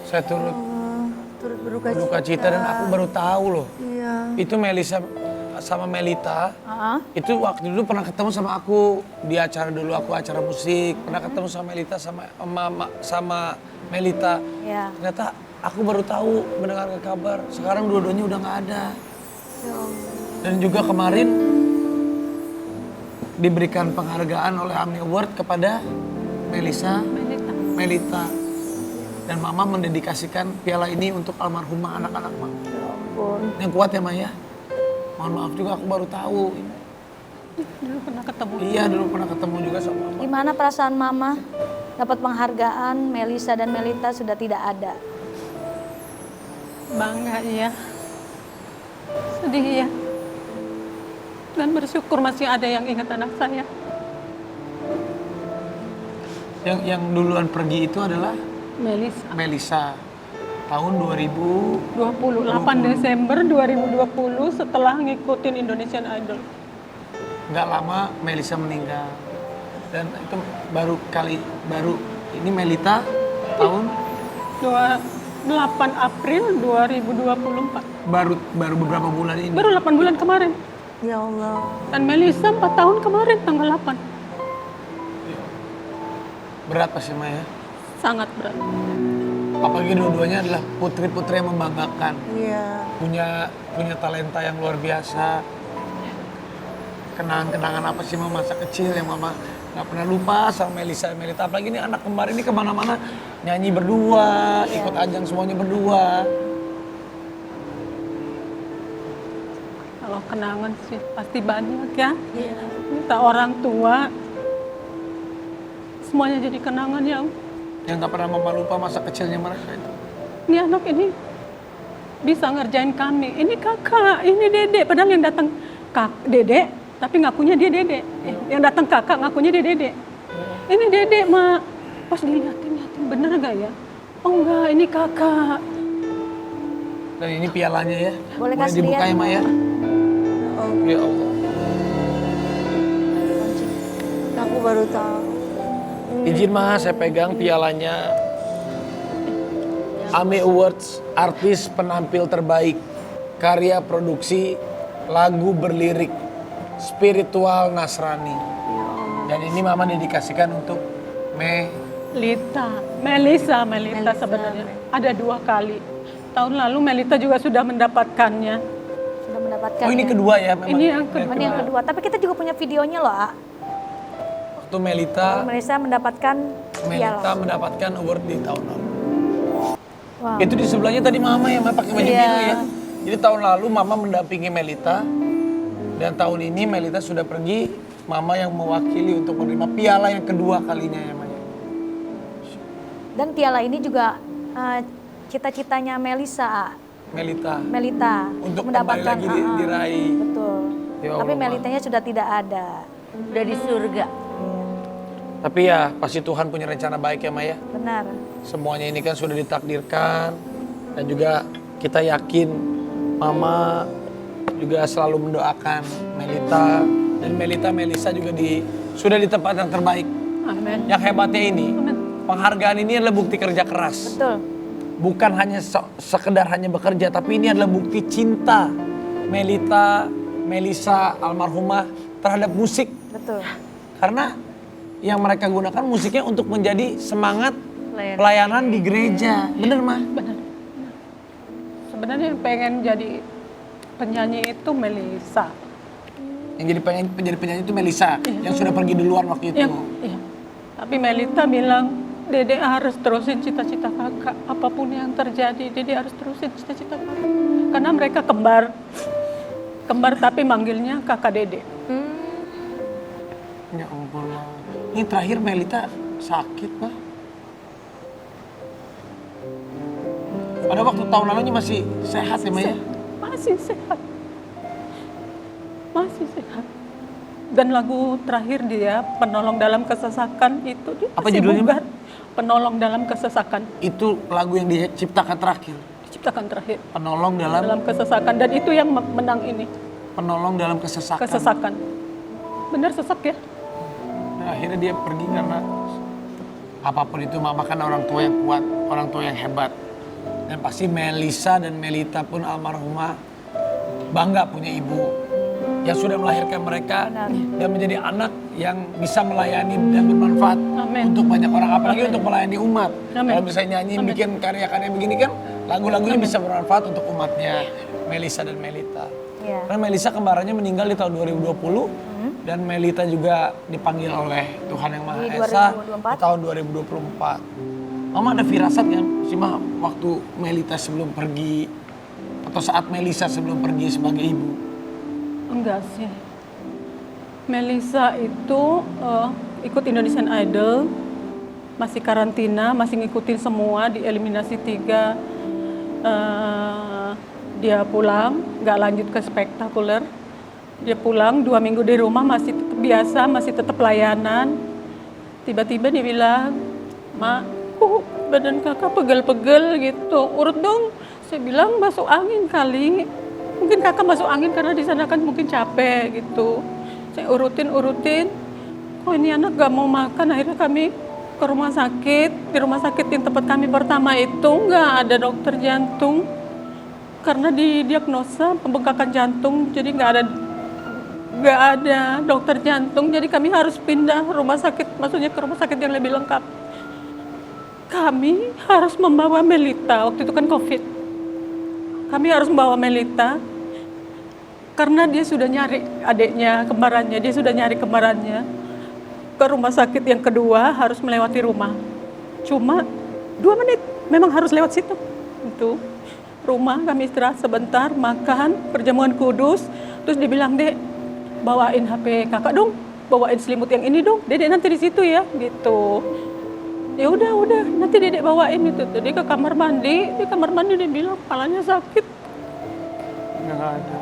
Saya turut turut berduka cita dan aku baru tahu loh. Iya. Itu Melisa sama Melita. Ah, Itu waktu dulu pernah ketemu sama aku di acara dulu, aku acara musik. Pernah ketemu sama Melita sama Melita. ya. Ternyata aku baru tahu mendengar kabar. Sekarang dua-duanya udah nggak ada. Ya Allah. Dan juga kemarin diberikan penghargaan oleh AMI Award kepada Melita. Dan Mama mendedikasikan piala ini untuk almarhumah anak-anak Mama. Ya ampun. Yang kuat ya Maya. Mohon maaf juga aku baru tahu. Dulu pernah ketemu. Iya dulu pernah ketemu juga sama Mama. Gimana perasaan Mama dapat penghargaan Melisa dan Melita sudah tidak ada? Bangga iya. Sedih ya. Dan bersyukur masih ada yang ingat anak saya. Yang duluan pergi itu adalah Melisa. Tahun 28 Desember 2020 setelah ngikutin Indonesian Idol. nggak lama Melisa meninggal. Dan itu baru ini Melita tahun 8 April 2024. baru beberapa bulan ini. Baru 8 bulan kemarin. Ya Allah. Dan Melisa 4 tahun kemarin tanggal 8. Berat pasti Maya. Sangat berat. Apalagi dua-duanya adalah putri-putri yang membanggakan. Iya. Punya talenta yang luar biasa. Kenangan-kenangan apa sih Mama masa kecil yang Mama nggak pernah lupa sama Melisa dan Melita. Apalagi ini anak kembar ini kemana-mana nyanyi berdua, ikut ajang semuanya berdua. Kalau kenangan sih pasti banyak ya. Iya. Kita orang tua semuanya jadi kenangan ya. Yang nggak pernah Mama lupa masa kecilnya mereka itu. Ini anak ini bisa ngerjain kami. Ini kakak, ini dedek. Padahal yang datang dedek, tapi ngakunya dia dedek. Yang datang kakak ngakunya dia dedek. Ini dedek, Mak. Pas dilihatin, bener gak ya? Oh enggak, ini kakak. Dan ini pialanya ya. Boleh kasih dibuka lihat? ya Maya? Ya Allah. Aku baru tahu. Izin Mas, saya pegang pialanya. AMI Awards Artis Penampil Terbaik. Karya produksi lagu berlirik spiritual Nasrani. Dan ini Mama dedikasikan untuk Melisa sebenarnya. Ada 2 kali. Tahun lalu Melita juga sudah mendapatkannya. Sudah mendapatkan. Oh ini ya? kedua ya memang. Ini yang kedua. Ini yang kedua. Tapi kita juga punya videonya loh, A. Waktu Melita Melisa mendapatkan piala. mendapatkan award di tahun lalu. Wow. Itu di sebelahnya tadi Mama yang pakai baju Iya. biru ya. Jadi tahun lalu Mama mendampingi Melita. Dan tahun ini Melita sudah pergi, Mama yang mewakili untuk menerima piala yang kedua kalinya ya Maya. Dan piala ini juga cita-citanya Melisa, A. Melita Untuk kembali lagi diraih. Betul. Ya Allah, Tapi Ma. Melitanya sudah tidak ada. Udah di surga. Tapi ya pasti Tuhan punya rencana baik ya Maya. Benar. Semuanya ini kan sudah ditakdirkan. Dan juga kita yakin Mama juga selalu mendoakan Melita. Dan Melisa juga sudah di tempat yang terbaik. Amin. Yang hebatnya ini, penghargaan ini adalah bukti kerja keras. Betul. Bukan hanya sekedar hanya bekerja, tapi ini adalah bukti cinta Melisa almarhumah terhadap musik. Betul. Karena yang mereka gunakan musiknya untuk menjadi semangat pelayanan di gereja. Bener mah? Benar. Sebenarnya yang pengen jadi penyanyi itu Melisa. Yang jadi penyanyi itu Melisa, yang sudah pergi duluan waktu itu. Iya. Tapi Melita bilang, Dede harus terusin cita-cita kakak. Apapun yang terjadi, Dede harus terusin cita-cita kakak. Karena mereka kembar. Kembar tapi manggilnya kakak Dede. Ya ampun, Ma. Ini terakhir Melita sakit, mah. Pada waktu tahun lalunya masih sehat ya, Maya? Masih sehat. Masih sehat. Dan lagu terakhir dia, Penolong Dalam Kesesakan itu dia Apa masih judulnya, bugar. Penolong Dalam Kesesakan. Itu lagu yang diciptakan terakhir. Diciptakan terakhir. Penolong Dalam kesesakan. Dan itu yang menang ini. penolong dalam kesesakan. Kesesakan. Benar sesak ya? Nah, akhirnya dia pergi karena apapun itu Mama kan orang tua yang kuat, orang tua yang hebat. Dan pasti Melisa dan Melita pun almarhumah bangga punya ibu yang sudah melahirkan mereka dan menjadi anak yang bisa melayani dan bermanfaat Amin. untuk banyak orang, apalagi untuk melayani umat. Amin. Kalau bisa nyanyi, bikin karya-karya begini kan, lagu-lagunya bisa bermanfaat untuk umatnya, Melisa dan Melita. Iya. Karena Melisa kembarannya meninggal di tahun 2020 dan Melita juga dipanggil oleh Tuhan Yang Maha Di Esa 2024. di tahun 2024. Mama ada firasat kan sih mah waktu Melita sebelum pergi atau saat Melisa sebelum pergi sebagai ibu? Enggak sih. Melisa itu ikut Indonesian Idol, masih karantina, masih ngikutin semua di eliminasi 3. Dia pulang, nggak lanjut ke spektakuler. Dia pulang 2 minggu di rumah masih tetap biasa, masih tetap pelayanan. Tiba-tiba dia bilang, "Mak, badan kakak pegel-pegel gitu, urut dong." Saya bilang masuk angin kali. Mungkin kakak masuk angin karena di sana kan mungkin capek gitu. Saya urutin. Kok ini anak gak mau makan, akhirnya kami ke rumah sakit. Di rumah sakit yang tempat kami pertama itu nggak ada dokter jantung. Karena didiagnosa pembengkakan jantung, jadi nggak ada dokter jantung. Jadi kami harus pindah rumah sakit, maksudnya ke rumah sakit yang lebih lengkap. Kami harus membawa Melita, waktu itu kan COVID. Kami harus membawa Melita karena dia sudah nyari adiknya, kembarannya. Dia sudah nyari kembarannya ke rumah sakit yang kedua, harus melewati rumah. Cuma 2 menit, memang harus lewat situ. Itu rumah, kami istirahat sebentar, makan, perjamuan kudus. Terus dibilang, "Dek, bawain HP kakak dong, bawain selimut yang ini dong. Dedek nanti di situ ya," gitu. Ya udah, nanti dedek bawain itu. Jadi ke kamar mandi, di kamar mandi dia bilang kepalanya sakit. Nggak ada.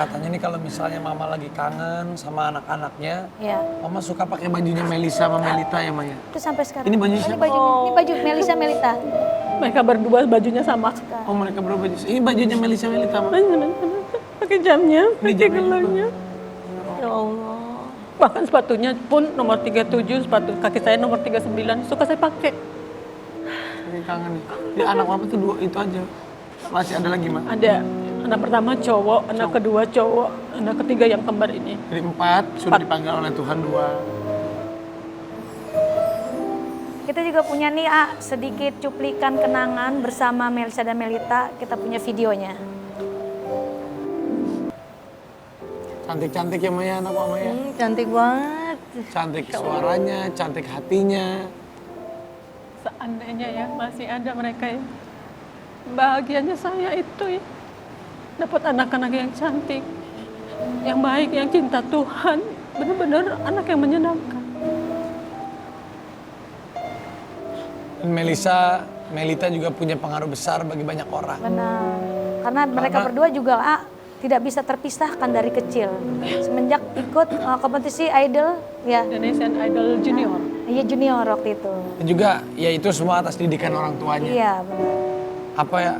Katanya nih kalau misalnya mama lagi kangen sama anak-anaknya, Iya. mama suka pakai bajunya Melisa sama Melita ya Maya? Itu sampai sekarang. Ini baju Ini siapa? baju Melisa Melita. Mereka berdua bajunya sama. Oh mereka berapa baju? Ini bajunya Melisa Melita Mama? Pakai jamnya, pakai jamnya. gelangnya. Ya Allah. Bahkan sepatunya pun nomor 37, sepatu kaki saya nomor 39, suka saya pakai. Ini kangen nih. Ini anak mama tuh 2 itu aja. Masih ada lagi mah? Ada anak pertama cowok, anak kedua cowok, anak ketiga yang kembar ini. Jadi 4 sudah dipanggil oleh Tuhan 2. Kita juga punya nih sedikit cuplikan kenangan bersama Melisa dan Melita. Kita punya videonya. Cantik-cantik ya Maya anak mama ya. Cantik banget. Cantik suaranya, cantik hatinya. Seandainya ya masih ada mereka ya. Bahagianya saya itu ya. Dapat anak-anak yang cantik, yang baik, yang cinta Tuhan. Benar-benar anak yang menyenangkan. Dan Melita juga punya pengaruh besar bagi banyak orang. Benar. Karena mereka berdua juga tidak bisa terpisahkan dari kecil. Semenjak ikut kompetisi idol, ya. Indonesian Idol Junior. Iya junior waktu itu. Dan juga ya itu semua atas didikan orang tuanya. Iya benar. Apa ya?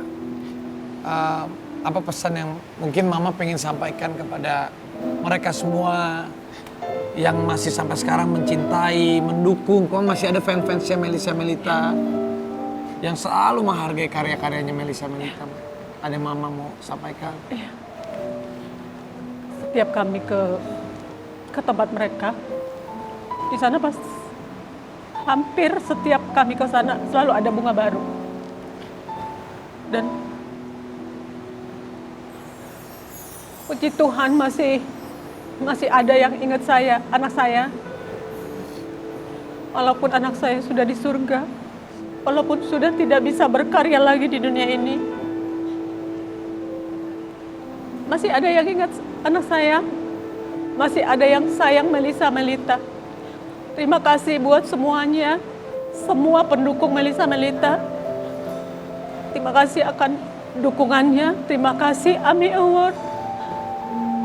Apa pesan yang mungkin mama pengen sampaikan kepada mereka semua yang masih sampai sekarang mencintai, mendukung, kok masih ada fans-fansnya Melisa Melita yang selalu menghargai karya-karyanya Melisa Melita. Ada yang mama mau sampaikan? Setiap kami ke tempat mereka, di sana pas hampir setiap kami ke sana selalu ada bunga baru. Dan puji Tuhan masih ada yang ingat saya, anak saya. Walaupun anak saya sudah di surga, walaupun sudah tidak bisa berkarya lagi di dunia ini, masih ada yang ingat anak saya, masih ada yang sayang Melisa Melita. Terima kasih buat semuanya, semua pendukung Melisa Melita. Terima kasih akan dukungannya, terima kasih AMI Award,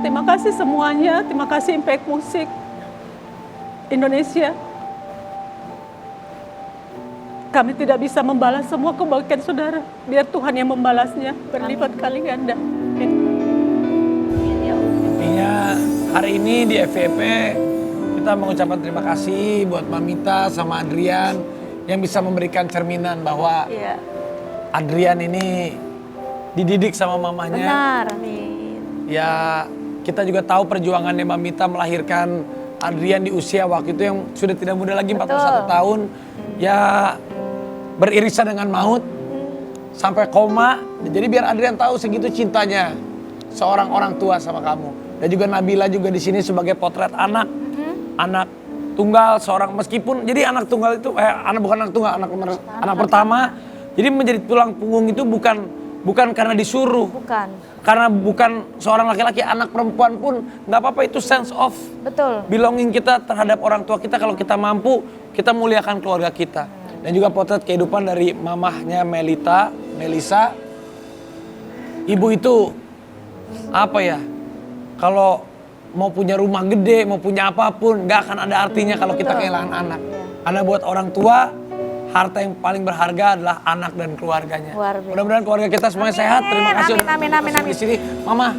terima kasih semuanya, terima kasih Impact Musik Indonesia. Kami tidak bisa membalas semua kebaikan saudara, biar Tuhan yang membalasnya berlipat kali ganda. Amin. Intinya hari ini di FVP kita mengucapkan terima kasih buat Mamita sama Adrian yang bisa memberikan cerminan bahwa Iya. Adrian ini dididik sama mamanya. Benar. Amin. Ya kita juga tahu perjuangannya Mamita melahirkan Adrian di usia waktu itu yang sudah tidak muda lagi, 41 tahun. Ya beririsan dengan maut sampai koma. Jadi biar Adrian tahu segitu cintanya seorang orang tua sama kamu. Dan juga Nabila juga di sini sebagai potret anak. Anak tunggal seorang, meskipun jadi anak tunggal itu bukan anak tunggal, anak pertama. Jadi menjadi tulang punggung itu bukan karena disuruh. Bukan. Karena bukan seorang laki-laki, anak perempuan pun nggak apa-apa, itu sense of Betul. belonging kita terhadap orang tua kita. Kalau kita mampu, kita muliakan keluarga kita. Dan juga potret kehidupan dari mamahnya Melisa. Ibu itu apa ya? Kalau mau punya rumah gede, mau punya apapun, nggak akan ada artinya kalau kita kehilangan anak. Karena buat orang tua, harta yang paling berharga adalah anak dan keluarganya. Luar biasa. Mudah-mudahan keluarga kita semuanya sehat. Terima kasih Amin, udah amin, di sini. Mama,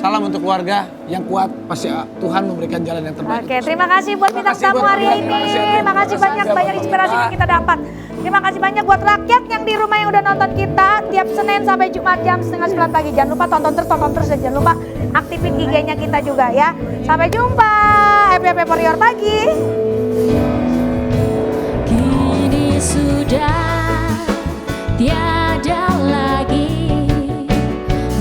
salam untuk keluarga yang kuat. Pasti Tuhan memberikan jalan yang terbaik. Oke, terima kasih buat Terima bintang kasih tamu buat hari kalian. ini. Terima kasih, Adrian. Terima kasih Terima banyak, kasih, banyak Bapak. inspirasi yang kita dapat. Terima kasih banyak buat rakyat yang di rumah yang udah nonton kita tiap Senin sampai Jumat jam 8:30 pagi. Jangan lupa tonton terus dan jangan lupa aktifin IG-nya kita juga ya. Sampai jumpa. FVP Warrior pagi. Kini sudah tiada lagi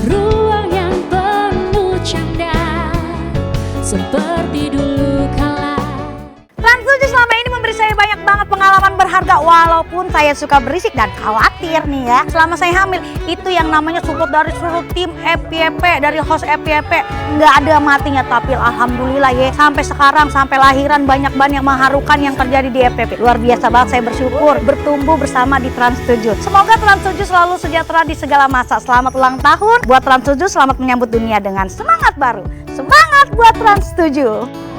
ruang yang penuh canda seperti dulu kala. Trans 7 selama ini memberi saya banyak banget pengalaman berharga walaupun saya suka berisik dan khawatir nih ya. Selama saya hamil itu yang namanya support dari seluruh tim FYP, dari host FYP nggak ada matinya, tapi alhamdulillah ya sampai sekarang sampai lahiran banyak banget yang mengharukan yang terjadi di FYP. Luar biasa banget, saya bersyukur bertumbuh bersama di Trans 7. Semoga Trans 7 selalu sejahtera di segala masa. Selamat ulang tahun buat Trans 7, selamat menyambut dunia dengan semangat baru. Semangat buat Trans 7.